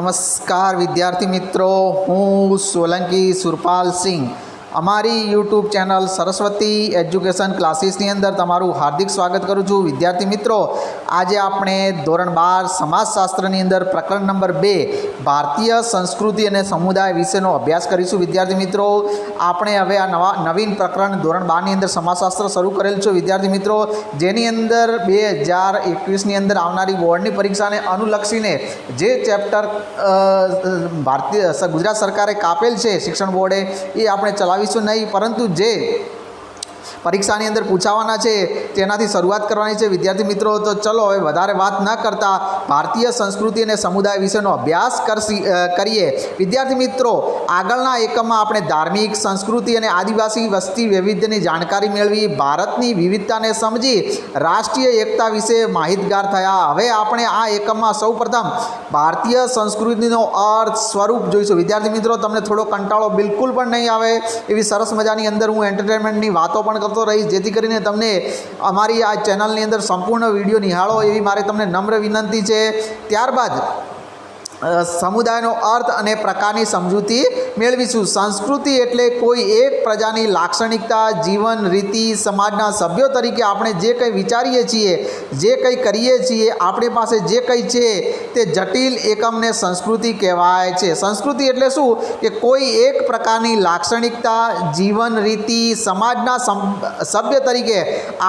નમસ્કાર વિદ્યાર્થી મિત્રો, હું સોલંકી સુરપાલ સિંહ અમારી યુટ્યુબ ચેનલ સરસ્વતી એજ્યુકેશન ક્લાસીસની અંદર તમારું હાર્દિક સ્વાગત કરું છું. વિદ્યાર્થી મિત્રો, આજે આપણે ધોરણ 12 સમાજશાસ્ત્રની અંદર પ્રકરણ નંબર 2 ભારતીય સંસ્કૃતિ અને સમુદાય વિશેનો અભ્યાસ કરીશું. વિદ્યાર્થી મિત્રો, આપણે હવે આ નવીન પ્રકરણ ધોરણ 12ની અંદર સમાજશાસ્ત્ર શરૂ કરેલ છે. વિદ્યાર્થી મિત્રો, જેની અંદર 2021ની અંદર આવનારી બોર્ડની પરીક્ષાને અનુલક્ષીને જે ચેપ્ટર ગુજરાત સરકારે કાપેલ છે શિક્ષણ બોર્ડે, એ આપણે ચલાવીશું નહીં, પરંતુ જે પરીક્ષાની અંદર પૂછાવાના છે તેનાથી શરૂઆત કરવાની છે. વિદ્યાર્થી મિત્રો, તો ચલો હવે વધારે વાત ન કરતા ભારતીય સંસ્કૃતિ અને સમુદાય વિશેનો અભ્યાસ કરીએ. વિદ્યાર્થી મિત્રો, આગળના એકમમાં આપણે ધાર્મિક, સંસ્કૃતિ અને આદિવાસી વસ્તી વૈવિધ્યની જાણકારી મેળવી, ભારતની વિવિધતાને સમજી રાષ્ટ્રીય એકતા વિશે માહિતગાર થયા. હવે આપણે આ એકમમાં સૌપ્રથમ ભારતીય સંસ્કૃતિનો અર્થ, સ્વરૂપ જોઈશું. વિદ્યાર્થી મિત્રો, તમને થોડો કંટાળો બિલકુલ પણ નહીં આવે એવી સરસ મજાની અંદર હું એન્ટરટેનમેન્ટની વાતો પણ કરતો રહીશ, જેથી કરીને તમને અમારી આ ચેનલની અંદર સંપૂર્ણ વિડીયો નિહાળો એવી મારી તમને નમ્ર વિનંતી છે. ત્યારબાદ સમુદાયનો અર્થ અને પ્રકારની સમજૂતી મેળવીશું. સંસ્કૃતિ એટલે કોઈ એક પ્રજાની લાક્ષણિકતા, જીવન રીતિ, સમાજના સભ્યો તરીકે આપણે જે કંઈ વિચારીએ છીએ, જે કંઈ કરીએ છીએ, આપણી પાસે જે કંઈ છે તે જટિલ એકમને સંસ્કૃતિ કહેવાય છે. સંસ્કૃતિ એટલે શું કે કોઈ એક પ્રકારની લાક્ષણિકતા, જીવન રીતિ, સમાજના સભ્ય તરીકે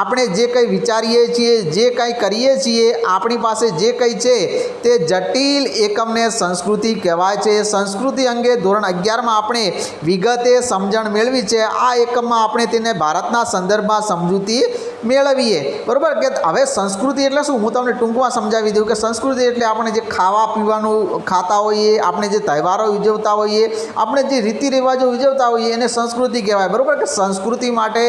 આપણે જે કંઈ વિચારીએ છીએ, જે કંઈ કરીએ છીએ, આપણી પાસે જે કંઈ છે તે જટિલ એકમને સંસ્કૃતિ કહેવાય છે. સંસ્કૃતિ અંગે ધોરણ 11માં આપણે વિગતે સમજણ મેળવી છે. આ એકમમાં આપણે તેને ભારતના સંદર્ભમાં સમજૂતી મેળવીએ. બરાબર કે હવે સંસ્કૃતિ એટલે શું હું તમને ટૂંકમાં સમજાવી દઉં કે સંસ્કૃતિ એટલે આપણે જે ખાવા પીવાનું ખાતા હોઈએ, આપણે જે તહેવારો ઉજવતા હોઈએ, આપણે જે રીતિ રિવાજો ઉજવતા હોઈએ એને સંસ્કૃતિ કહેવાય. બરાબર કે સંસ્કૃતિ માટે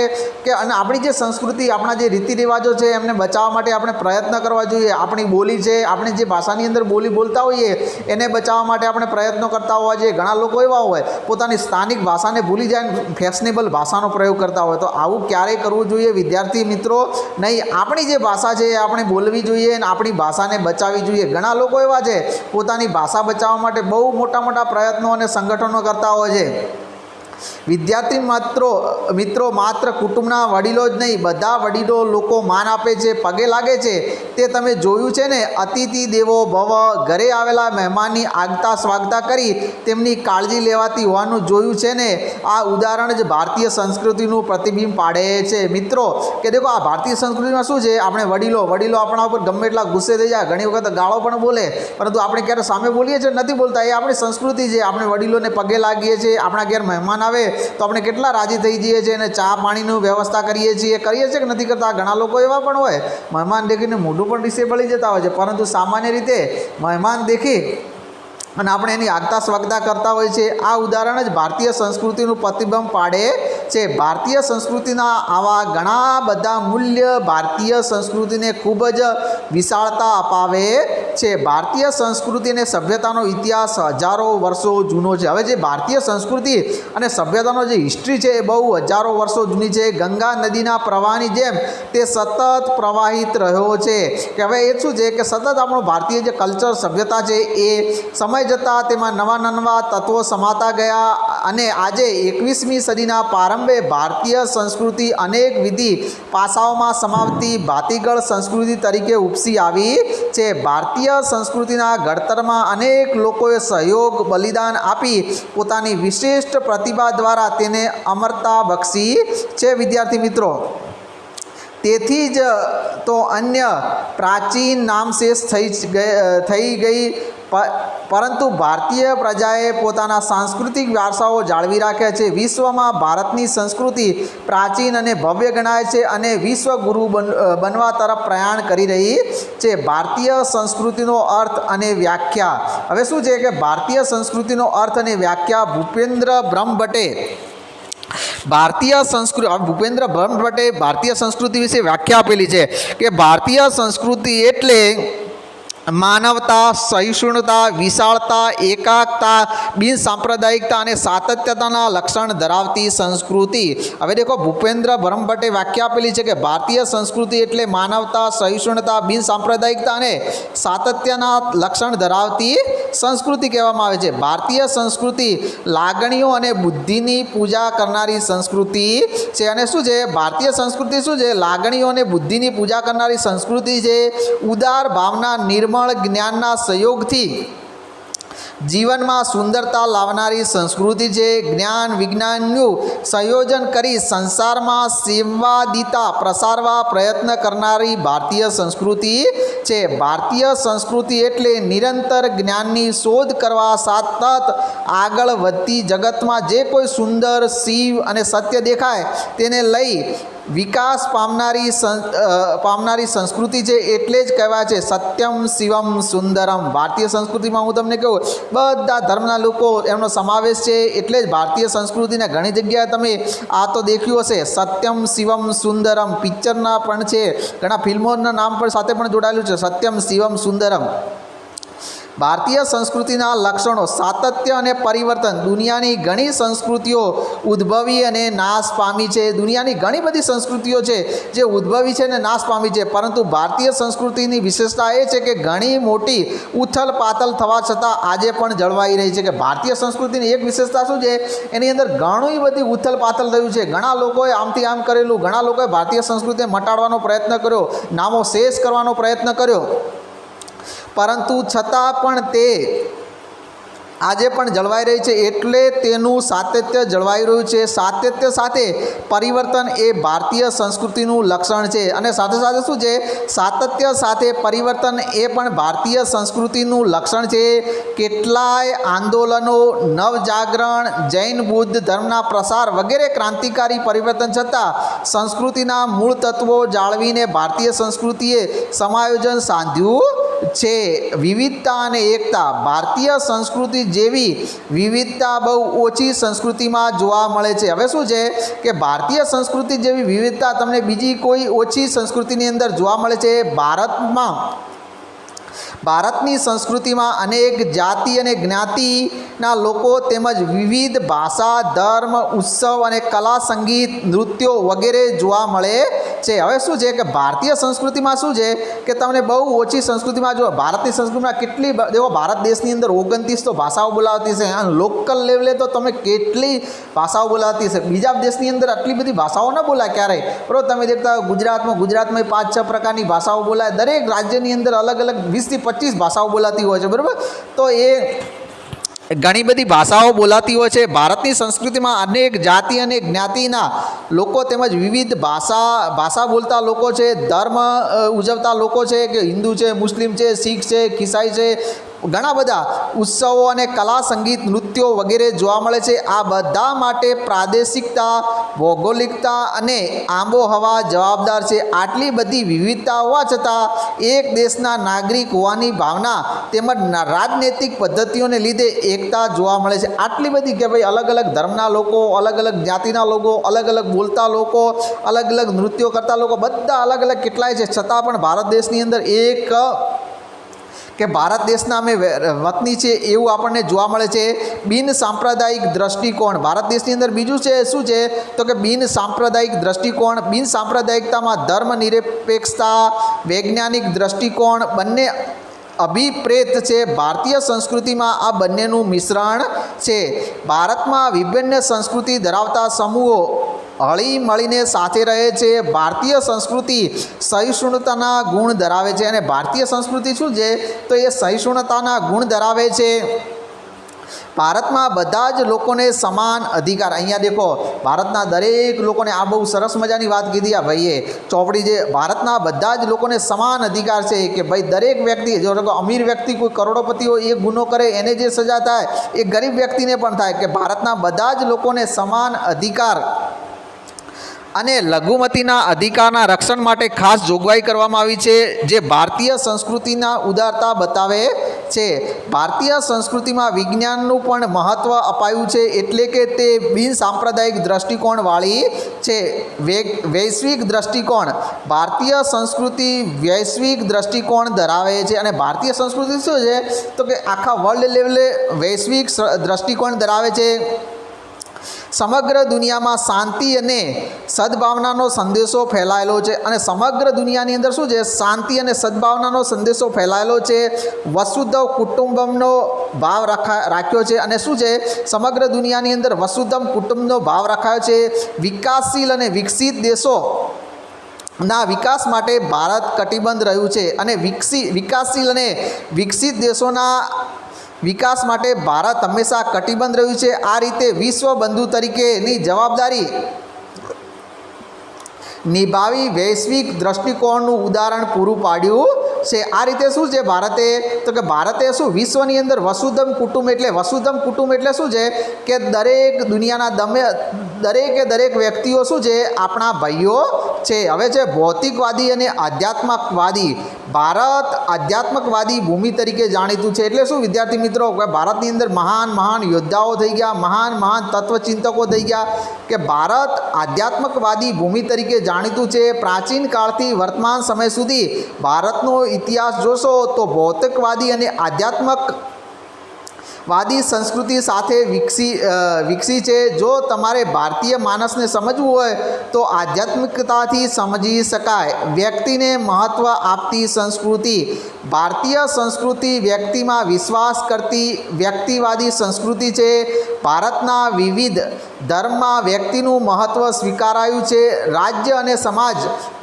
કે અને આપણી જે સંસ્કૃતિ, આપણા જે રીતિ રિવાજો છે એમને બચાવવા માટે આપણે પ્રયત્ન કરવા જોઈએ. આપણી બોલી છે, આપણે જે ભાષાની અંદર બોલી બોલતા હોઈએ એને બચાવવા માટે આપણે પ્રયત્નો કરતા હોવા જોઈએ. ઘણા લોકો એવા હોય પોતાની સ્થાનિક ભાષાને ભૂલી જાય, ફેશનેબલ ભાષાનો પ્રયોગ કરતા હોય, તો આવું ક્યારેય કરવું જોઈએ વિદ્યાર્થી મિત્રો નહીં. આપણી જે ભાષા છે એ આપણે બોલવી જોઈએ અને આપણી ભાષાને બચાવવી જોઈએ. ઘણા લોકો એવા છે પોતાની ભાષા બચાવવા માટે બહુ મોટા પ્રયત્નો અને સંગઠનો કરતા હોય છે. વિદ્યાર્થી મિત્રો માત્ર કુટુંબના વડીલો જ નહીં, બધા વડીલો લોકો માન આપે છે, પગે લાગે છે, તે તમે જોયું છે ને. અતિથિ દેવો ભવ, ઘરે આવેલા મહેમાનની આગતા સ્વાગતા કરી તેમની કાળજી લેવાતી હોવાનું જોયું છે ને. આ ઉદાહરણ જ ભારતીય સંસ્કૃતિનું પ્રતિબિંબ પાડે છે. મિત્રો કે દેખો, આ ભારતીય સંસ્કૃતિમાં શું છે, આપણે વડીલો આપણા ઉપર ગમે એટલા ગુસ્સે થઈ જાય, ઘણી વખત ગાળો પણ બોલે, પરંતુ આપણે ક્યારે સામે બોલીએ છીએ નથી બોલતા. એ આપણી સંસ્કૃતિ છે. આપણે વડીલોને પગે લાગીએ છીએ, આપણા ઘેર મહેમાન આવે તો આપણે કેટલા રાજી થઈ જઈએ છીએ અને ચા પાણીની વ્યવસ્થા કરીએ છીએ કે નથી કરતા. ઘણા લોકો એવા પણ હોય મહેમાન દેખીને મોઢું પણ રીસે બળી જતા હોય છે, પરંતુ સામાન્ય રીતે મહેમાન દેખી અને આપણે એની આગતા સ્વાગતા કરતા હોય છે. આ ઉદાહરણ જ ભારતીય સંસ્કૃતિનું પ્રતિબિંબ પાડે છે. ભારતીય સંસ્કૃતિના આવા ઘણા બધા મૂલ્ય ભારતીય સંસ્કૃતિને ખૂબ જ વિશાળતા અપાવે છે. ભારતીય સંસ્કૃતિ અને સભ્યતાનો ઇતિહાસ હજારો વર્ષો જૂનો છે. હવે જે ભારતીય સંસ્કૃતિ અને સભ્યતાનો જે હિસ્ટ્રી છે એ બહુ હજારો વર્ષો જૂની છે. ગંગા નદીના પ્રવાહની જેમ તે સતત પ્રવાહિત રહ્યો છે. કે હવે એ શું છે કે સતત આપણો ભારતીય જે કલ્ચર, સભ્યતા છે એ સમય જતાં તેમાં નવા તત્વો સમાતા ગયા અને આજે 21મી સદીના પ્રારંભે ભારતીય સંસ્કૃતિ અનેક વિધિ પાસાઓમાં સમાવતી ભાતીગળ સંસ્કૃતિ તરીકે ઉપસી આવી છે. ભારતીય સંસ્કૃતિના ઘડતરમાં અનેક લોકોએ સહયોગ, બલિદાન આપી પોતાની વિશિષ્ટ પ્રતિભા દ્વારા તેને અમરતા બક્ષી છે. વિદ્યાર્થી મિત્રો, તેથી જ તો અન્ય પ્રાચીન નામશેષ થઈ ગઈ, પરંતુ ભારતીય પ્રજાએ પોતાના સાંસ્કૃતિક વારસાઓ જાળવી રાખ્યા છે. વિશ્વમાં ભારતની સંસ્કૃતિ પ્રાચીન અને ભવ્ય ગણાય છે અને વિશ્વગુરુ બનવા તરફ પ્રયાણ કરી રહી છે. ભારતીય સંસ્કૃતિનો અર્થ અને વ્યાખ્યા. હવે શું છે કે ભારતીય સંસ્કૃતિનો અર્થ અને વ્યાખ્યા ભૂપેન્દ્ર બ્રહ્મભટ્ટે ભારતીય સંસ્કૃતિ વિશે વ્યાખ્યા આપેલી છે કે ભારતીય સંસ્કૃતિ એટલે માનવતા, સહિષ્ણુતા, વિશાળતા, એકાત્મતા, બિનસાંપ્રદાયિકતા અને સાતત્યતાના લક્ષણ ધરાવતી સંસ્કૃતિ. હવે દેખો, ભૂપેન્દ્ર બ્રહ્મભટ્ટે વ્યાખ્યા આપેલી છે કે ભારતીય સંસ્કૃતિ એટલે માનવતા, સહિષ્ણુતા, બિનસાંપ્રદાયિકતા અને સાતત્યના લક્ષણ ધરાવતી સંસ્કૃતિ કહેવામાં આવે છે. ભારતીય સંસ્કૃતિ લાગણીઓ અને બુદ્ધિની પૂજા કરનારી સંસ્કૃતિ છે. અને શું છે ભારતીય સંસ્કૃતિ? શું છે? લાગણીઓ અને બુદ્ધિની પૂજા કરનારી સંસ્કૃતિ છે. ઉદાર ભાવના, નિર્મળ જ્ઞાનના સહયોગથી જીવનમાં સુંદરતા લાવનારી સંસ્કૃતિ છે. જ્ઞાન વિજ્ઞાનનું સંયોજન કરી સંસારમાં સંવાદિતા પ્રસારવા પ્રયત્ન કરનારી ભારતીય સંસ્કૃતિ છે. ભારતીય સંસ્કૃતિ એટલે નિરંતર જ્ઞાનની શોધ કરવા સતત આગળ વધતી, જગતમાં જે કોઈ સુંદર, શિવ અને સત્ય દેખાય તેને લઈ વિકાસ પામનારી સંસ્કૃતિ છે. એટલે જ કહેવાય છે સત્યમ શિવમ સુંદરમ. ભારતીય સંસ્કૃતિમાં હું તમને કહું, બધા ધર્મના લોકો એમનો સમાવેશ છે. એટલે જ ભારતીય સંસ્કૃતિને ઘણી જગ્યાએ તમે આ તો દેખ્યું હશે, સત્યમ શિવમ સુંદરમ પિક્ચરના પણ છે, ઘણા ફિલ્મોના નામ પણ સાથે પણ જોડાયેલું છે, સત્યમ શિવમ સુંદરમ. ભારતીય સંસ્કૃતિના લક્ષણો: સાતત્ય અને પરિવર્તન. દુનિયાની ઘણી સંસ્કૃતિઓ ઉદ્ભવી અને નાશ પામી છે. દુનિયાની ઘણી બધી સંસ્કૃતિઓ છે જે ઉદ્ભવી છે અને નાશ પામી છે, પરંતુ ભારતીય સંસ્કૃતિની વિશેષતા એ છે કે ઘણી મોટી ઉથલ પાથલ થવા છતાં આજે પણ જળવાઈ રહી છે. કે ભારતીય સંસ્કૃતિની એક વિશેષતા શું છે? એની અંદર ઘણી બધી ઉથલ પાથલ થયું છે. ઘણા લોકોએ આમથી આમ કરેલું, ઘણા લોકોએ ભારતીય સંસ્કૃતિને મટાડવાનો પ્રયત્ન કર્યો, નામો શેષ કરવાનો પ્રયત્ન કર્યો, પરંતુ છતાં પણ તે આજે પણ જળવાઈ રહી છે. એટલે તેનું સાતત્ય જળવાઈ રહ્યું છે. સાતત્ય સાથે પરિવર્તન એ ભારતીય સંસ્કૃતિનું લક્ષણ છે. અને સાથે સાથે શું છે? સાતત્ય સાથે પરિવર્તન એ પણ ભારતીય સંસ્કૃતિનું લક્ષણ છે. કેટલાય આંદોલનો, નવજાગરણ, જૈન બુદ્ધ ધર્મના પ્રસાર વગેરે ક્રાંતિકારી પરિવર્તન છતાં સંસ્કૃતિના મૂળ તત્વો જાળવીને ભારતીય સંસ્કૃતિએ સમાયોજન સાધ્યું છે. વિવિધતા અને એકતા. ભારતીય સંસ્કૃતિ જેવી વિવિધતા બહુ ઓછી સંસ્કૃતિમાં જોવા મળે છે. હવે શું છે કે ભારતીય સંસ્કૃતિ જેવી વિવિધતા તમને બીજી કોઈ ઓછી સંસ્કૃતિની અંદર જોવા મળે છે. ભારતની સંસ્કૃતિમાં અનેક જાતિ અને જ્ઞાતિના લોકો તેમજ વિવિધ ભાષા, ધર્મ, ઉત્સવ અને કલા, સંગીત, નૃત્યો વગેરે જોવા મળે છે. હવે શું છે કે ભારતીય સંસ્કૃતિમાં શું છે કે તમને બહુ ઓછી સંસ્કૃતિમાં જો ભારતની સંસ્કૃતિમાં કેટલી દેખો, ભારત દેશની અંદર 29 તો ભાષાઓ બોલાવતી છે. અને લોકલ લેવલે તો તમે કેટલી ભાષાઓ બોલાવતી છે. બીજા દેશની અંદર આટલી બધી ભાષાઓ ન બોલાય ક્યારેય, બરાબર. તમે દેખતા ગુજરાતમાં 5-6 પ્રકારની ભાષાઓ બોલાય. દરેક રાજ્યની અંદર અલગ અલગ 20 થી 25 ભાષાઓ બોલાતી હોય છે, બરાબર. તો એ ઘણી બધી ભાષાઓ બોલાતી હોય છે. ભારતની સંસ્કૃતિમાં અનેક જાતિ અને જ્ઞાતિના લોકો તેમજ વિવિધ ભાષા બોલતા લોકો છે, ધર્મ ઉજવતા લોકો છે, કે હિન્દુ છે, મુસ્લિમ છે, શીખ છે, ઈસાઈ છે, ઘણા બધા ઉત્સવો અને કલા, સંગીત, નૃત્યો વગેરે જોવા મળે છે. આ બધા માટે પ્રાદેશિકતા, ભૌગોલિકતા અને આબોહવા જવાબદાર છે. આટલી બધી વિવિધતા હોવા છતાં એક દેશના નાગરિક હોવાની ભાવના તેમજ રાજનૈતિક પદ્ધતિઓને લીધે એકતા જોવા મળે છે. આટલી બધી કે ભાઈ અલગ અલગ ધર્મના લોકો, અલગ અલગ જ્ઞાતિના લોકો, અલગ અલગ બોલતા લોકો, અલગ અલગ નૃત્યો કરતા લોકો, બધા અલગ અલગ કેટલાય છે, છતાં પણ ભારત દેશની અંદર એક કે ભારત દેશના અમે વતની છે એવું આપણને જોવા મળે છે. બિન સાંપ્રદાયિક દ્રષ્ટિકોણ. ભારત દેશની અંદર બીજું છે શું છે તો કે બિન સાંપ્રદાયિક દ્રષ્ટિકોણ. બિન સાંપ્રદાયિકતામાં ધર્મ નિરપેક્ષતા, વૈજ્ઞાનિક દ્રષ્ટિકોણ બંને અભિપ્રેત છે. ભારતીય સંસ્કૃતિમાં આ બંનેનું મિશ્રણ છે. ભારતમાં વિભિન્ન સંસ્કૃતિ ધરાવતા સમૂહો હળી મળીને સાથે રહે છે. ભારતીય સંસ્કૃતિ સહિષ્ણુતાના ગુણ ધરાવે છે. અને ભારતીય સંસ્કૃતિ શું છે તો એ સહિષ્ણુતાના ગુણ ધરાવે છે. ભારતમાં બધા જ લોકોને સમાન અધિકાર. અહીંયા દેખો, ભારતના દરેક લોકોને, આ બહુ સરસ મજાની વાત કીધી આ ભાઈએ ચોપડી, જે ભારતના બધા જ લોકોને સમાન અધિકાર છે. કે ભાઈ દરેક વ્યક્તિ, જો અમીર વ્યક્તિ કોઈ કરોડોપતિ હોય એ ગુનો કરે એને જે સજા થાય એ ગરીબ વ્યક્તિને પણ થાય. કે ભારતના બધા જ લોકોને સમાન અધિકાર અને લઘુમતીના અધિકારના રક્ષણ માટે ખાસ જોગવાઈ કરવામાં આવી છે, જે ભારતીય સંસ્કૃતિના ઉદારતા બતાવે છે. ભારતીય સંસ્કૃતિમાં વિજ્ઞાનનું પણ મહત્ત્વ અપાયું છે, એટલે કે તે બિન સાંપ્રદાયિક દ્રષ્ટિકોણવાળી છે. વૈશ્વિક દ્રષ્ટિકોણ. ભારતીય સંસ્કૃતિ વૈશ્વિક દ્રષ્ટિકોણ ધરાવે છે. અને ભારતીય સંસ્કૃતિ શું છે તો કે આખા વર્લ્ડ લેવલે વૈશ્વિક દ્રષ્ટિકોણ ધરાવે છે. સમગ્ર દુનિયામાં શાંતિ અને સદભાવનાનો સંદેશો ફેલાયેલો છે અને સમગ્ર દુનિયાની અંદર શું છે શાંતિ અને સદભાવનાનો સંદેશો ફેલાયેલો છે વસુધૈવ કુટુંબમનો ભાવ રાખ્યો છે અને શું છે સમગ્ર દુનિયાની અંદર વસુધૈવ કુટુંબનો ભાવ રાખાયો છે વિકાસશીલ અને વિકસિત દેશો ના વિકાસ માટે ભારત કટિબદ્ધ રહ્યું છે અને વિકાસશીલ અને વિકસિત દેશોના વિકાસ માટે ભારત હંમેશા કટિબદ્ધ રહ્યું છે। આ રીતે વિશ્વ બંધુ તરીકેની જવાબદારી નિભાવી વૈશ્વિક દૃષ્ટિકોણનું ઉદાહરણ પૂરું પાડ્યું છે। આ રીતે શું છે ભારતે તો કે ભારતે શું વિશ્વની અંદર વસુધૈવ કુટુંબ એટલે શું છે કે દરેક દુનિયાના દરેક વ્યક્તિઓ શું છે આપણા ભાઈઓ છે। હવે છે ભૌતિકવાદી અને આધ્યાત્મકવાદી। ભારત આધ્યાત્મકવાદી ભૂમિ તરીકે જાણીતું છે। એટલે શું વિદ્યાર્થી મિત્રો ભારતની અંદર મહાન યોદ્ધાઓ થઈ ગયા, મહાન તત્વચિંતકો થઈ ગયા કે ભારત આધ્યાત્મકવાદી ભૂમિ તરીકે જાણીતું છે। પ્રાચીન કાળથી વર્તમાન સમય સુધી ભારતનો ઇતિહાસ જોશો તો ભૌતિકવાદી અને આધ્યાત્મકવાદી સંસ્કૃતિ સાથે વિકસી છે। જો તમારે ભારતીય માનસને સમજવું હોય તો આધ્યાત્મિકતાથી સમજી શકાય। વ્યક્તિને મહત્ત્વ આપતી સંસ્કૃતિ ભારતીય સંસ્કૃતિ વ્યક્તિમાં વિશ્વાસ કરતી વ્યક્તિવાદી સંસ્કૃતિ છે। ભારતના વિવિધ ધર્મમાં વ્યક્તિનું મહત્ત્વ સ્વીકારાયું છે। રાજ્ય અને સમાજ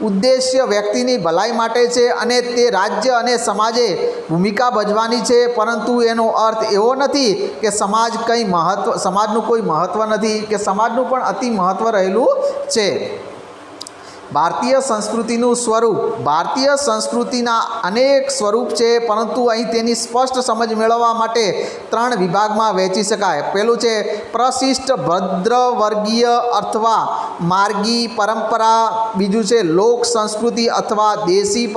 ઉદ્દેશ્ય વ્યક્તિની ભલાઈ માટે છે અને તે રાજ્ય અને સમાજે ભૂમિકા ભજવાની છે, પરંતુ એનો અર્થ એવો નથી કે સમાજનું કોઈ મહત્ત્વ નથી, કે સમાજનું પણ અતિ મહત્ત્વ રહેલું છે। ભારતીય સંસ્કૃતિનું સ્વરૂપ ભારતીય સંસ્કૃતિના અનેક સ્વરૂપ છે, પરંતુ અહીં તેની સ્પષ્ટ સમજ મેળવવા માટે 3 વિભાગમાં વહેંચી શકાય। પહેલું છે પ્રશિષ્ટ ભદ્રવર્ગીય અથવા માર્ગી પરંપરા, બીજું છે લોક સંસ્કૃતિ અથવા દેશી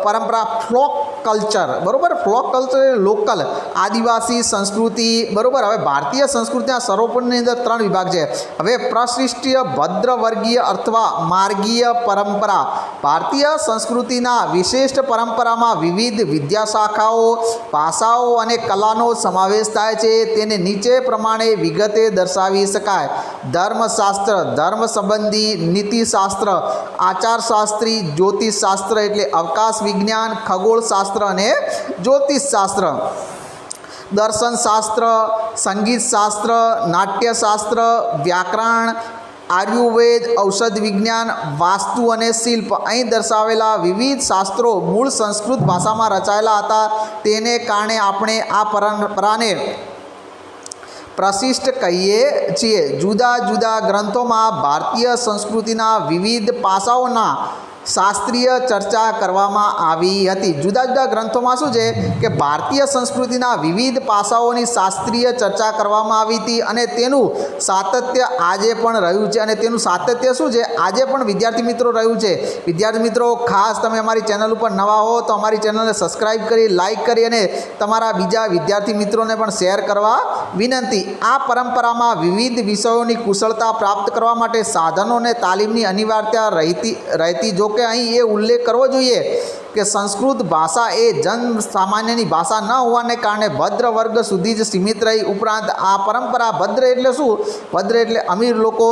પરંપરા ફ્લોક કલ્ચર, બરાબર। ફ્લોક કલ્ચર લોકલ આદિવાસી સંસ્કૃતિ, બરાબર। હવે ભારતીય સંસ્કૃતિના સ્વરૂપોની અંદર 3 વિભાગ છે। હવે પ્રશિષ્ટ ભદ્રવર્ગીય અથવા માર્ગીય પરંપરા ભારતીય સંસ્કૃતિના વિશિષ્ટ પરંપરામાં વિવિધ વિદ્યાશાખાઓ, ભાષાઓ અને કલાનો સમાવેશ થાય છે। તેને નીચે પ્રમાણે વિગતે દર્શાવી શકાય। ધર્મશાસ્ત્ર ધર્મ સંબંધી, નીતિશાસ્ત્ર આચારશાસ્ત્રી, જ્યોતિષશાસ્ત્ર એટલે અવકાશ વિજ્ઞાન, ખગોળશાસ્ત્ર અને જ્યોતિષશાસ્ત્ર, દર્શનશાસ્ત્ર, સંગીતશાસ્ત્ર, નાટ્યશાસ્ત્ર, વ્યાકરણ, આયુર્વેદ, ઔષધ વિજ્ઞાન, વાસ્તુ અને શિલ્પ। અહીં દર્શાવેલા વિવિધ શાસ્ત્રો મૂળ સંસ્કૃત ભાષામાં રચાયેલા હતા, તેને કારણે આપણે આ પરંપરાને પ્રશિષ્ટ કહીએ છીએ। જુદા જુદા ગ્રંથોમાં ભારતીય સંસ્કૃતિના વિવિધ પાસાઓના શાસ્ત્રીય ચર્ચા કરવામાં આવી હતી। જુદા જુદા ગ્રંથોમાં શું છે કે ભારતીય સંસ્કૃતિના વિવિધ પાસાઓની શાસ્ત્રીય ચર્ચા કરવામાં આવી હતી અને તેનું સાતત્ય આજે પણ રહ્યું છે અને તેનું સાતત્ય શું છે આજે પણ વિદ્યાર્થી મિત્રો રહ્યું છે। વિદ્યાર્થી મિત્રો ખાસ તમે અમારી ચેનલ ઉપર નવા હો તો અમારી ચેનલને સબસ્ક્રાઈબ કરી, લાઇક કરી અને તમારા બીજા વિદ્યાર્થી મિત્રોને પણ શેર કરવા વિનંતી। આ પરંપરામાં વિવિધ વિષયોની કુશળતા પ્રાપ્ત કરવા માટે સાધનો અને તાલીમની અનિવાર્યતા રહેતી। જો કે અહીં એ ઉલ્લેખ કરવો જોઈએ કે સંસ્કૃત ભાષા એ જન સામાન્યની ભાષા ન હોવાને કારણે ભદ્ર વર્ગ સુધી જ સીમિત રહી। ઉપરાંત આ પરંપરા ભદ્ર એટલે શું? ભદ્ર એટલે અમીર લોકો,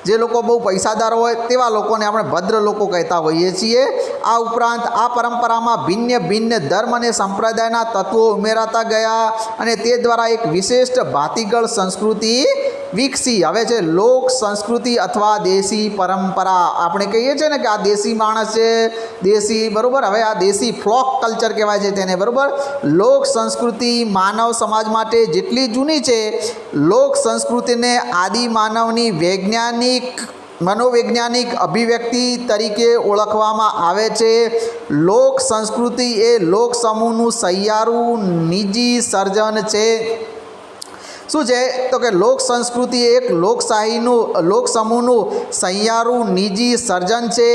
જે લોકો બહુ પૈસાદાર હોય તેવા લોકોને આપણે ભદ્ર લોકો કહેતા હોઈએ છીએ। આ ઉપરાંત આ પરંપરામાં ભિન્ન ધર્મ અને સંપ્રદાયના તત્વો ઉમેરાતા ગયા અને તે દ્વારા એક વિશિષ્ટ ભાતીગળ સંસ્કૃતિ વિકસી। હવે છે લોક સંસ્કૃતિ અથવા દેશી પરંપરા। આપણે કહીએ છીએ ને કે આ દેશી માણસ છે, દેશી, બરાબર। હવે આ દેશી ફ્લોક કલ્ચર કહેવાય છે તેને, બરાબર। લોક સંસ્કૃતિ માનવ સમાજ માટે જેટલી જૂની છે, લોક સંસ્કૃતિને આદિ માનવની મનોવૈજ્ઞાનિક અભિવ્યક્તિ તરીકે ઓળખવામાં આવે છે। લોક સંસ્કૃતિ એ લોક સમૂહનું સહિયારું નિજી સર્જન છે। શું છે તો કે લોક સંસ્કૃતિ એક લોક સમૂહનું સહિયારું નિજી સર્જન છે।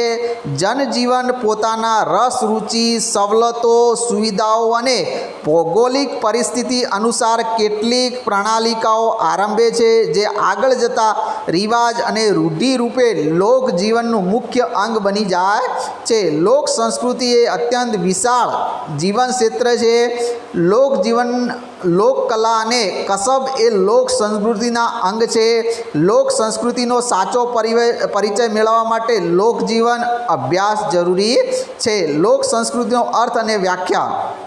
જનજીવન પોતાના રસ, રુચિ, સવલતો, સુવિધાઓ અને ભૌગોલિક પરિસ્થિતિ અનુસાર કેટલીક પ્રણાલિકાઓ આરંભે છે, જે આગળ જતાં રિવાજ અને રૂઢિ રૂપે લોક જીવનનું મુખ્ય અંગ બની જાય છે. લોક સંસ્કૃતિ એ અત્યંત વિશાળ જીવન ક્ષેત્ર છે. લોકજીવન લોકકલા અને કસબ એ લોક સંસ્કૃતિના અંગ છે. લોક સંસ્કૃતિનો સાચો પરિચય મેળવવા માટે લોકજીવન અભ્યાસ જરૂરી છે. લોક સંસ્કૃતિનો અર્થ અને વ્યાખ્યા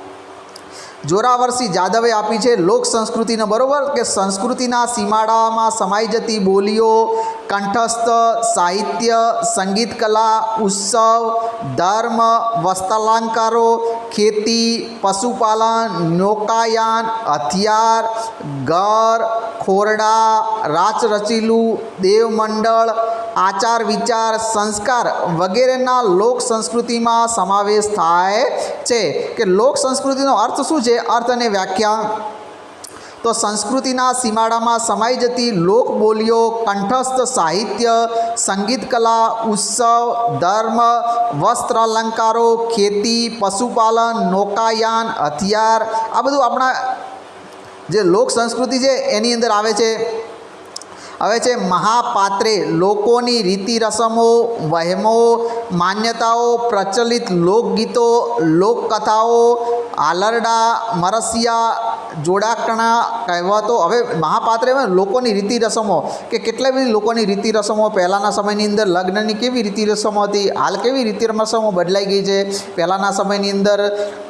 જોરાવરસિંહ જાદવે આપી છે. લોક સંસ્કૃતિને બરાબર કે સંસ્કૃતિના સીમાડામાં સમાઈ જતી બોલીઓ, કંઠસ્થ સાહિત્ય, સંગીત કલા, ઉત્સવ, ધર્મ, વસ્ત્રાલંકારો, ખેતી, પશુપાલન, નૌકાયાન, હથિયાર, ઘર, ખોરડા, રાચરચીલું, દેવમંડળ, આચાર વિચાર, સંસ્કાર વગેરેના લોક સંસ્કૃતિમાં સમાવેશ થાય છે. કે લોક સંસ્કૃતિનો અર્થ શું છે? અર્થ અને વ્યાખ્યા તો સંસ્કૃતિના સીમાડામાં સમાઈ જતી લોક બોલીઓ, કંઠસ્થ સાહિત્ય, સંગીત કલા, ઉત્સવ, ધર્મ, વસ્ત્ર અલંકારો, ખેતી, પશુપાલન, નૌકાયાન, હથિયાર, આ બધું આપણા જે લોક સંસ્કૃતિ છે એની અંદર આવે છે. હવે છે મહાપાત્રે લોકોની રીતિ રસમો, વહેમો, માન્યતાઓ, પ્રચલિત લોકગીતો, લોકકથાઓ, આલરડા, મરસિયા, જોડાકણા, કહેવતો. હવે મહાપાત્રે લોકોની રીતિ રસમો કે કેટલી બધી લોકોની રીતિ રસમો પહેલાંના સમયની અંદર લગ્નની કેવી રીતિ રસમો હતી, હાલ કેવી રીતિ રસમો બદલાઈ ગઈ છે. પહેલાંના સમયની અંદર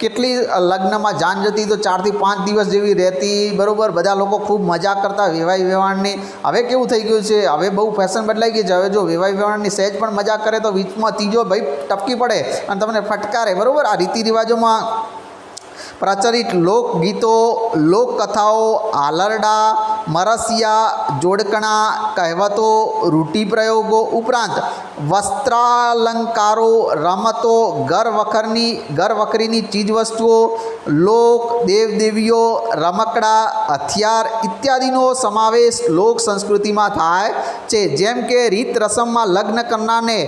કેટલી લગ્નમાં જાન જતી તો 4 થી 5 દિવસ જેવી રહેતી, બરાબર. બધા લોકો ખૂબ મજા કરતા વેવાઈ વેવાણની. હવે કેવું થઈ ગયું છે? હવે બહુ ફેશન બદલાઈ ગઈ છે. હવે જો વેવાઈ વેવાણની સહેજ પણ મજા કરે તો વીચમાં ત્રીજો ભાઈ ટપકી પડે અને તમને ફટકારે, બરાબર. આ રીતિ રિવાજોમાં પ્રચલિત લોકગીતો, લોકકથાઓ, આલરડા, મરસિયા, જોડકણા, કહેવતો, રૂઢિપ્રયોગો ઉપરાંત વસ્ત્રાલંકારો, રમતો, ઘર વખરીની ચીજવસ્તુઓ, લોક દેવદેવીઓ, રમકડા, હથિયાર ઇત્યાદિનો સમાવેશ લોક સંસ્કૃતિમાં થાય છે. જેમ કે રીત રસમમાં લગ્ન કરનારને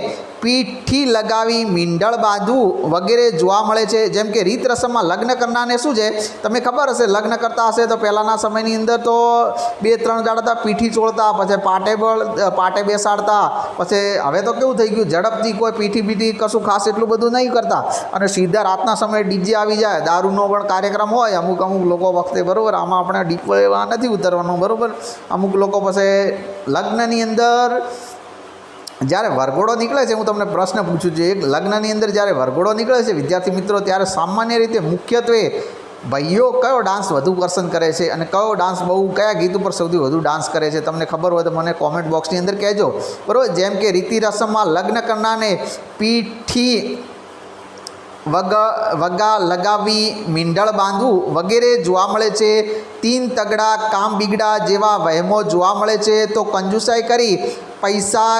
પીઠી લગાવી મીંઢળ બાંધવું વગેરે જોવા મળે છે. જેમ કે રીત રસમમાં લગ્ન કરનારને શું છે, તમને ખબર હશે, લગ્ન કરતા હશે તો પહેલાંના સમયની અંદર તો 2-3 દાડા પીઠી ચોળતા, પછી પાટે બેસાડતા. પછી હવે તો કેવું થઈ ગયું, ઝડપથી કોઈ પીઠી કશું ખાસ એટલું બધું નહીં કરતા અને સીધા રાતના સમયે ડીજે આવી જાય. દારૂનો પણ કાર્યક્રમ હોય અમુક લોકો વખતે, બરાબર. આમાં આપણે ડીપો એવા નથી ઉતરવાનું, બરાબર. અમુક લોકો પછી લગ્નની અંદર જ્યારે વરઘોડો નીકળે છે, હું તમને પ્રશ્ન પૂછું છું, એક લગ્નની અંદર જ્યારે વરઘોડો નીકળે છે વિદ્યાર્થી મિત્રો, ત્યારે સામાન્ય રીતે મુખ્યત્વે ભાઈઓ કયો ડાન્સ વધુ પસંદ કરે છે અને કયો ડાન્સ કયા ગીત ઉપર સૌથી વધુ ડાન્સ કરે છે? તમને ખબર હોય તો મને કોમેન્ટ બોક્સની અંદર કહેજો, બરાબર. જેમ કે રીતિ રસમમાં લગ્ન કરનારને પીઠી વગા લગાવી મીંઢળ બાંધવું વગેરે જોવા મળે છે. 3 તગડા કામ બીગડા જેવા વહેમો જોવા મળે છે. તો કંજુસાઈ કરી પૈસા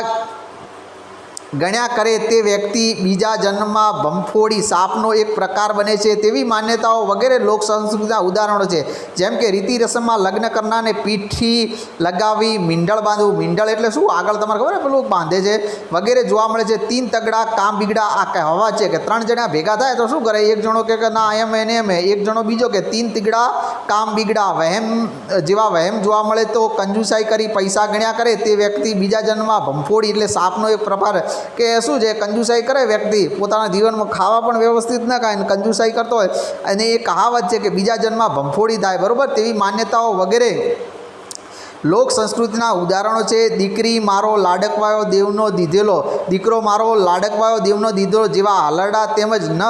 ગણ્યા કરે તે વ્યક્તિ બીજા જન્મમાં ભંફોડી સાપનો એક પ્રકાર બને છે તેવી માન્યતાઓ વગેરે લોક સંસ્કૃતિના ઉદાહરણો છે. જેમ કે રીતિ રસમમાં લગ્ન કરનારને પીઠી લગાવી મીંઢળ બાંધવું, મીંઢળ એટલે શું, આગળ તમારે ખબર પેલું બાંધે છે વગેરે જોવા મળે છે. 3 તગડા કામ બીગડા, આ કહેવત છે કે 3 જણા ભેગા થાય તો શું કરે, એક જણો કે ના એમ એને એમ, એક જણો બીજો કે 3 તગડા કામ બીગડા, વહેમ જેવા વહેમ જોવા મળે. તો કંજુસાઈ કરી પૈસા ગણ્યા કરે તે વ્યક્તિ બીજા જન્મમાં ભંફોડી એટલે સાપનો એક પ્રકાર, કે શું છે, કંજુસાઈ કરે વ્યક્તિ, પોતાના જીવનમાં ખાવા પણ વ્યવસ્થિત ન ખાય અને કંજુસાઈ કરતો હોય, અને એ કહાવત છે કે બીજા જન્મમાં ભંફોડી થાય, બરાબર. તેવી માન્યતાઓ વગેરે લોક સંસ્કૃતિના ઉદાહરણો છે. દીકરી મારો લાડકવાયો દેવનો દીધેલો, દીકરો મારો લાડકવાયો દેવનો દીધેલો જેવા આલરડા, તેમજ ન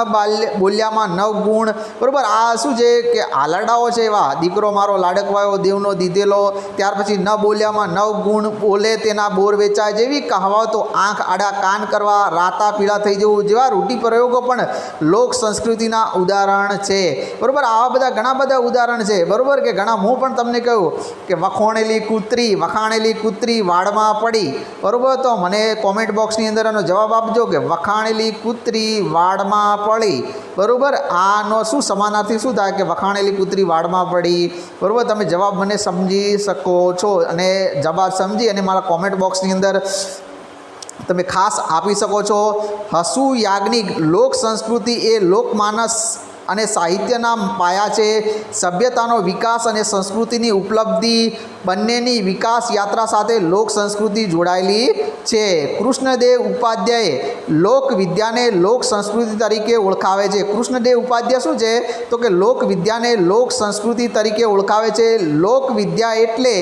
બોલ્યામાં 9 ગુણ, બરાબર. આ શું છે કે આલરડાઓ છે એવા, દીકરો મારો લાડકવાયો દેવનો દીધેલો, ત્યાર પછી ન બોલ્યામાં 9 ગુણ, બોલે તેના બોર વેચાય જેવી કહાવતો, આંખ આડા કાન કરવા, રાતા પીળા થઈ જવું જેવા રૂઢિપ્રયોગો પણ લોક સંસ્કૃતિના ઉદાહરણ છે, બરાબર. આવા બધા ઘણા બધા ઉદાહરણ છે, બરાબર. કે ઘણા, હું પણ તમને કહ્યું કે વખાણેલી કૂતરી વાડમાં પડી, બરાબર. તો મને કોમેન્ટ બોક્સની અંદર એનો જવાબ આપજો કે વખાણેલી કૂતરી વાડમાં પડી, બરાબર. આનો શું સમાનાર્થી શું થાય કે વખાણેલી કૂતરી વાડમાં પડી, બરાબર. તમે જવાબ મને સમજી શકો છો અને જવાબ સમજી અને મારા કોમેન્ટ બોક્સની અંદર તમે ખાસ આપી શકો છો. હસુ યાજ્ઞિક લોક સંસ્કૃતિ એ લોકમાનસ અને સાહિત્યના પાયા છે. સભ્યતાનો વિકાસ અને સંસ્કૃતિની ઉપલબ્ધિ બંનેની વિકાસ યાત્રા સાથે લોક સંસ્કૃતિ જોડાયેલી છે. કૃષ્ણદેવ ઉપાધ્યાયે લોક વિદ્યાને લોક સંસ્કૃતિ તરીકે ઓળખાવે છે. કૃષ્ણદેવ ઉપાધ્યાય શું છે તો કે લોક વિદ્યાને લોક સંસ્કૃતિ તરીકે ઓળખાવે છે. લોક વિદ્યા એટલે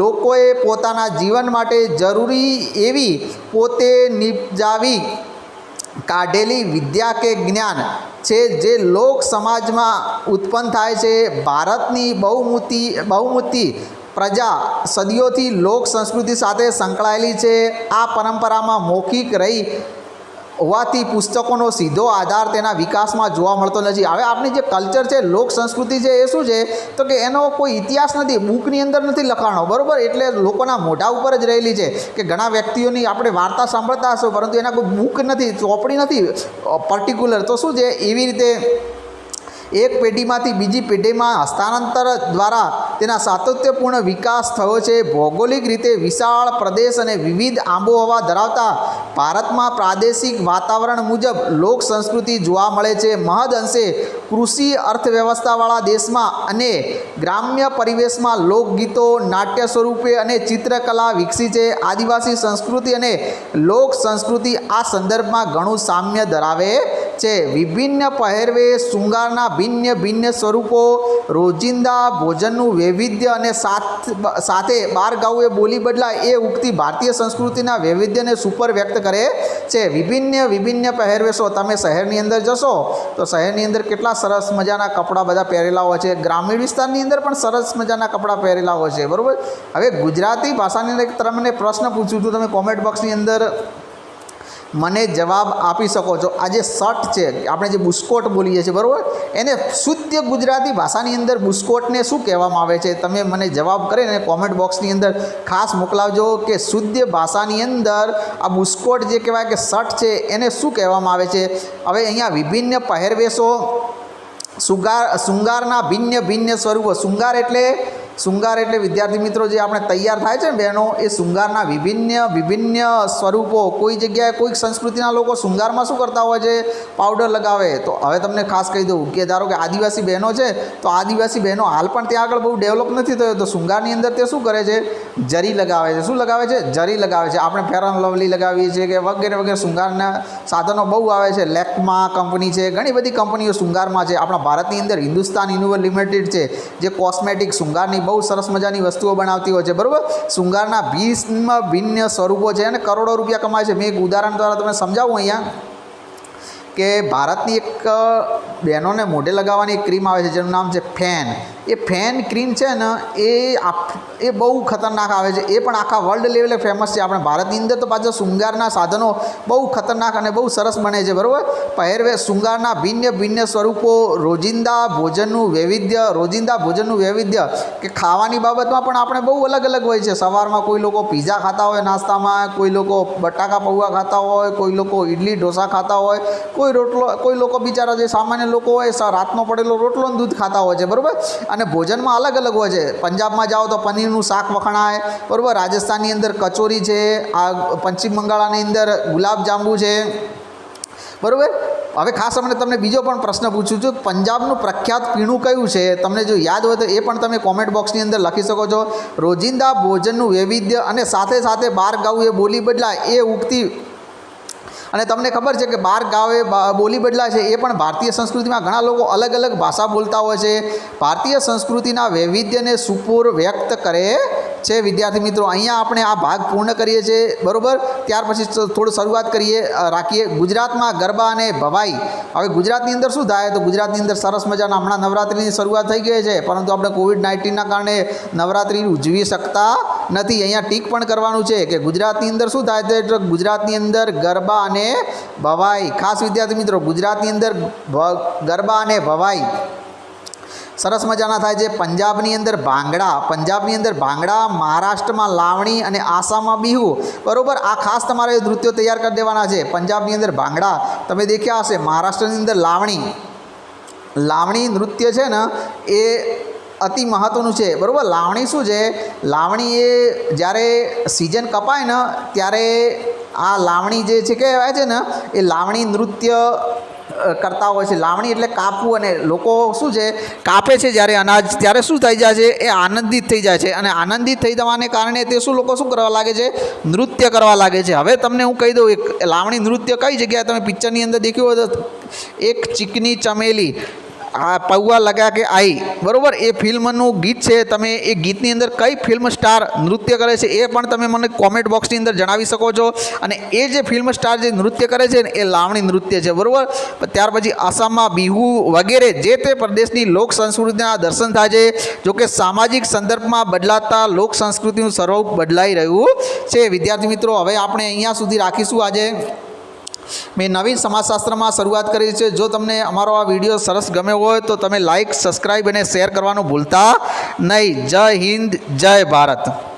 લોકોએ પોતાના જીવન માટે જરૂરી એવી પોતે નિપજાવી કાઢેલી વિદ્યા કે જ્ઞાન છે જે લોક સમાજમાં ઉત્પન્ન થાય છે. ભારતની બહુમતી પ્રજા સદીઓથી લોક સંસ્કૃતિ સાથે સંકળાયેલી છે. આ પરંપરામાં મૌખિક રહી હોવાથી પુસ્તકોનો સીધો આધાર તેના વિકાસમાં જોવા મળતો નથી. હવે આપણી જે કલ્ચર છે, લોક સંસ્કૃતિ છે, એ શું છે તો કે એનો કોઈ ઇતિહાસ નથી, બુકની અંદર નથી લખાણો, બરાબર. એટલે લોકોના મોઢા ઉપર જ રહેલી છે કે ઘણા વ્યક્તિઓની આપણે વાર્તા સાંભળતા હશો, પરંતુ એના કોઈ બુક નથી, ચોપડી નથી પર્ટિક્યુલર. તો શું છે, એવી રીતે એક પેઢીમાંથી બીજી પેઢીમાં હસ્તાંતર દ્વારા તેના સાતત્યપૂર્ણ વિકાસ થયો છે. ભૌગોલિક રીતે વિશાળ પ્રદેશ અને વિવિધ આબોહવા ધરાવતા ભારતમાં પ્રાદેશિક વાતાવરણ મુજબ લોક સંસ્કૃતિ જોવા મળે છે. મહદ અંશે કૃષિ અર્થવ્યવસ્થાવાળા દેશમાં અને ગ્રામ્ય પરિવેશમાં લોકગીતો, નાટ્ય સ્વરૂપે અને ચિત્રકલા વિકસી છે. આદિવાસી સંસ્કૃતિ અને લોક સંસ્કૃતિ આ સંદર્ભમાં ઘણું સામ્ય ધરાવે છે. વિભિન્ન પહેરવેશ, શૃંગારના ભિન્ન સ્વરૂપો, રોજિંદા ભોજનનું વૈવિધ્ય અને સાથે બાર ગાઉએ બોલી બદલાય એ ઉક્તિ ભારતીય સંસ્કૃતિના વૈવિધ્યને સુપર વ્યક્ત કરે છે. વિભિન્ન પહેરવેશો, તમે શહેરની અંદર જશો તો શહેરની અંદર કેટલા સરસ મજાના કપડાં બધા પહેરેલા હોય છે. ગ્રામીણ વિસ્તારની અંદર પણ સરસ મજાના કપડાં પહેરેલા હોય છે, બરાબર. હવે ગુજરાતી ભાષાની અંદર તમને પ્રશ્ન પૂછું છું, તમે કોમેન્ટ બોક્સની અંદર મને જવાબ આપી શકો છો. આ જે શર્ટ છે, આપણે જે બુસ્કોટ બોલીએ છીએ, બરાબર, એને શુદ્ધ ગુજરાતી ભાષાની અંદર બુસ્કોટને શું કહેવામાં આવે છે? તમે મને જવાબ કરીને કોમેન્ટ બોક્સની અંદર ખાસ મોકલાવજો કે શુદ્ધ ભાષાની અંદર આ બુસ્કોટ જે કહેવાય કે શર્ટ છે એને શું કહેવામાં આવે છે. હવે અહીંયા વિભિન્ન પહેરવેશો, શૃંગારના ભિન્ન સ્વરૂપો. શૃંગાર એટલે વિદ્યાર્થી મિત્રો જે આપણે તૈયાર થાય છે ને બહેનો, એ શૃંગારના વિભિન્ન સ્વરૂપો. કોઈ જગ્યાએ કોઈક સંસ્કૃતિના લોકો શૃંગારમાં શું કરતા હોય છે? પાવડર લગાવે. તો હવે તમને ખાસ કહી દઉં કે ધારો કે આદિવાસી બહેનો છે, તો આદિવાસી બહેનો હાલ પણ ત્યાં આગળ બહુ ડેવલપ નથી થયો, તો શૃંગારની અંદર તે શું કરે છે? જરી લગાવે છે. શું લગાવે છે? જરી લગાવે છે. આપણે ફેર એન્ડ લવલી લગાવીએ છીએ કે વગેરે શૃંગારના સાધનો બહુ આવે છે. લેકમા કંપની છે, ઘણી બધી કંપનીઓ શૃંગારમાં છે. આપણા ભારતની અંદર હિન્દુસ્તાન યુનિવર લિમિટેડ છે જે કોસ્મેટિક શૃંગારની બહુ સરસ મજાની વસ્તુઓ બનાવતી હોય છે, બરાબર. શૃંગારના ભિન્ન સ્વરૂપો છે અને કરોડો રૂપિયા કમાય છે. મેં એક ઉદાહરણ દ્વારા તમને સમજાવું અહીંયા કે ભારતની એક બહેનોને મોઢે લગાવવાની એક ક્રીમ આવે છે જેનું નામ છે ફેન. એ ફેન ક્રીમ છે ને એ બહુ ખતરનાક આવે છે. એ પણ આખા વર્લ્ડ લેવલે ફેમસ છે. આપણે ભારતની અંદર તો પાછા શૃંગારના સાધનો બહુ ખતરનાક અને બહુ સરસ બને છે, બરાબર. પહેરવેશ, શૃંગારના ભિન્ન સ્વરૂપો, રોજિંદા ભોજનનું વૈવિધ્ય કે ખાવાની બાબતમાં પણ આપણે બહુ અલગ હોય છે. સવારમાં કોઈ લોકો પીઝા ખાતા હોય નાસ્તામાં, કોઈ લોકો બટાકા પૌવા ખાતા હોય, કોઈ લોકો ઇડલી ઢોસા ખાતા હોય, કોઈ લોકો બિચારા જે સામાન્ય લોકો હોય રાતનો પડેલો રોટલો અને દૂધ ખાતા હોય છે, બરાબર. અને ભોજનમાં અલગ હોય છે. પંજાબમાં જાઓ તો પનીરનું શાક વખણાય, બરાબર. રાજસ્થાનની અંદર કચોરી છે, આ પશ્ચિમ બંગાળની અંદર ગુલાબજાંબુ છે, બરાબર. હવે ખાસ તમને બીજો પણ પ્રશ્ન પૂછું છું, પંજાબનું પ્રખ્યાત પીણું કયું છે? તમને જો યાદ હોય તો એ પણ તમે કોમેન્ટ બોક્સની અંદર લખી શકો છો. રોજિંદા ભોજનનું વૈવિધ્ય અને સાથે બાર ગાઉએ બોલી બદલાય એ ઉક્તિ, અને તમને ખબર છે કે બાર ગાવે બોલી બદલાય છે, એ પણ ભારતીય સંસ્કૃતિમાં ઘણા લોકો અલગ ભાષા બોલતા હોય છે. ભારતીય સંસ્કૃતિના વૈવિધ્યને સુપૂર વ્યક્ત કરે છે. વિદ્યાર્થી મિત્રો, અહીંયા આપણે આ ભાગ પૂર્ણ કરીએ છીએ, બરાબર. ત્યાર પછી થોડું શરૂઆત રાખીએ ગુજરાતમાં ગરબા અને ભવાઈ. હવે ગુજરાતની અંદર શું થાય? તો ગુજરાતની અંદર સરસ મજાના હમણાં નવરાત્રિની શરૂઆત થઈ ગઈ છે, પરંતુ આપણે કોવિડ-19ના કારણે નવરાત્રિ ઉજવી શકતા નથી. અહીંયા ટીક પણ કરવાનું છે કે ગુજરાતની અંદર શું થાય છે? તો ગુજરાતની અંદર ગરબા અને ભવાઈ. ખાસ વિદ્યાર્થી મિત્રો, ગુજરાતની અંદર ગરબા અને ભવાઈ સરસ મજાના થાય છે. પંજાબની અંદર ભાંગડા, મહારાષ્ટ્રમાં લાવણી અને આસામમાં બિહુ, બરાબર. આ ખાસ તમારે નૃત્યો તૈયાર કરી દેવાના છે. પંજાબની અંદર ભાંગડા તમે દેખ્યા હશે. મહારાષ્ટ્રની અંદર લાવણી નૃત્ય છે ને એ અતિ મહત્ત્વનું છે, બરાબર. લાવણી શું છે? લાવણી એ જ્યારે સિઝન કપાય ને ત્યારે આ લાવણી જે છે કહેવાય છે ને, એ લાવણી નૃત્ય કરતા હોય છે. લાવણી એટલે કાપવું, અને લોકો શું છે કાપે છે જ્યારે અનાજ, ત્યારે શું થઈ જાય છે, એ આનંદિત થઈ જાય છે, અને આનંદિત થઈ જવાને કારણે તે શું લોકો શું કરવા લાગે છે, નૃત્ય કરવા લાગે છે. હવે તમને હું કહી દઉં, એક લાવણી નૃત્ય કઈ જગ્યાએ તમે પિક્ચરની અંદર દેખ્યું હોય તો, એક ચીકની ચમેલી આ પૌવા લગા કે આઈ, બરાબર, એ ફિલ્મનું ગીત છે. તમે એ ગીતની અંદર કઈ ફિલ્મ સ્ટાર નૃત્ય કરે છે એ પણ તમે મને કોમેન્ટ બોક્સની અંદર જણાવી શકો છો. અને એ જે ફિલ્મ સ્ટાર જે નૃત્ય કરે છે ને એ લાવણી નૃત્ય છે, બરાબર. ત્યાર પછી આસામમાં બિહુ વગેરે જે તે પ્રદેશની લોક સંસ્કૃતિના દર્શન થાય છે. જોકે સામાજિક સંદર્ભમાં બદલાતા લોક સંસ્કૃતિનું સ્વરૂપ બદલાઈ રહ્યું છે. વિદ્યાર્થી મિત્રો, હવે આપણે અહીંયા સુધી રાખીશું. આજે મેં નવીન સમાજશાસ્ત્રમાં શરૂઆત કરી છે. જો તમને અમારો આ વિડીયો સરસ ગમ્યો હોય તો તમે લાઈક, સબસ્ક્રાઈબ અને શેર કરવાનું ભૂલતા નહીં. જય હિન્દ, જય ભારત.